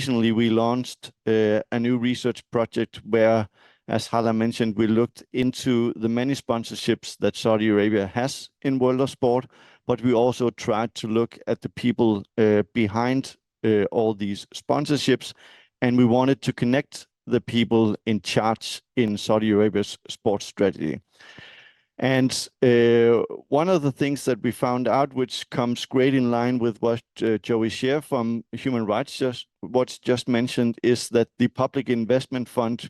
recently we launched a new research project where, as Hala mentioned, we looked into the many sponsorships that Saudi Arabia has in world of sport, but we also tried to look at the people behind all these sponsorships, and we wanted to connect the people in charge in Saudi Arabia's sports strategy. And one of the things that we found out, which comes great in line with what Joey Scher from Human Rights Watch just mentioned, is that the Public Investment Fund,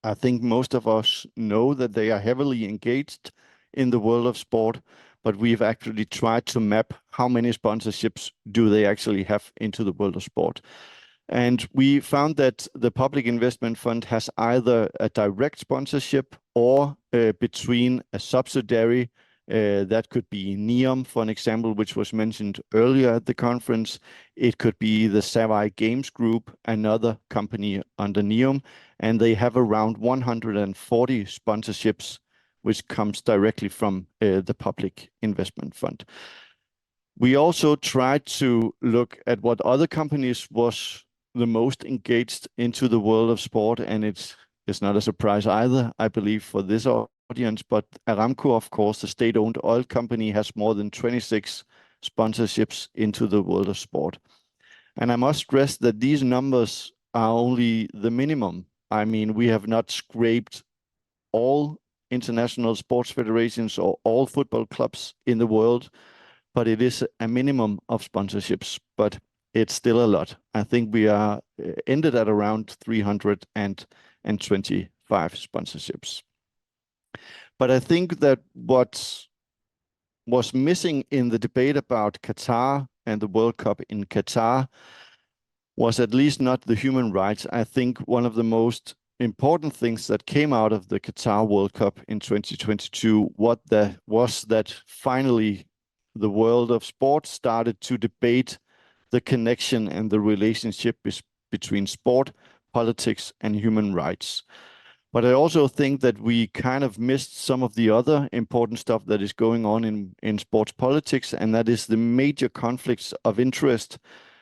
I think most of us know that they are heavily engaged in the world of sport, but we've actually tried to map how many sponsorships do they actually have into the world of sport. And we found that the Public Investment Fund has either a direct sponsorship or between a subsidiary, that could be NEOM, for an example, which was mentioned earlier at the conference. It could be the Savai Games Group, another company under NEOM, and they have around 140 sponsorships, which comes directly from the Public Investment Fund. We also tried to look at what other companies was the most engaged into the world of sport, and it's not a surprise either, I believe, for this audience, but Aramco, of course, the state-owned oil company, has more than 26 sponsorships into the world of sport. And I must stress that these numbers are only the minimum. I mean, we have not scraped all international sports federations or all football clubs in the world, but it is a minimum of sponsorships. But it's still a lot. I think we are ended at around 325 sponsorships. But I think that what was missing in the debate about Qatar and the World Cup in Qatar was at least not the human rights. I think one of the most important things that came out of the Qatar World Cup in 2022 was that finally the world of sports started to debate the connection and the relationship between sport, politics, and human rights. But I also think that we kind of missed some of the other important stuff that is going on in sports politics, and that is the major conflicts of interest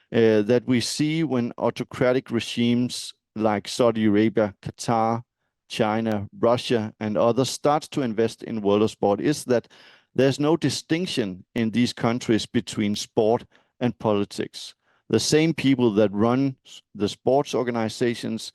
that we see when autocratic regimes like Saudi Arabia, Qatar, China, Russia, and others start to invest in world of sport, is that there's no distinction in these countries between sport and politics. The same people that run the sports organizations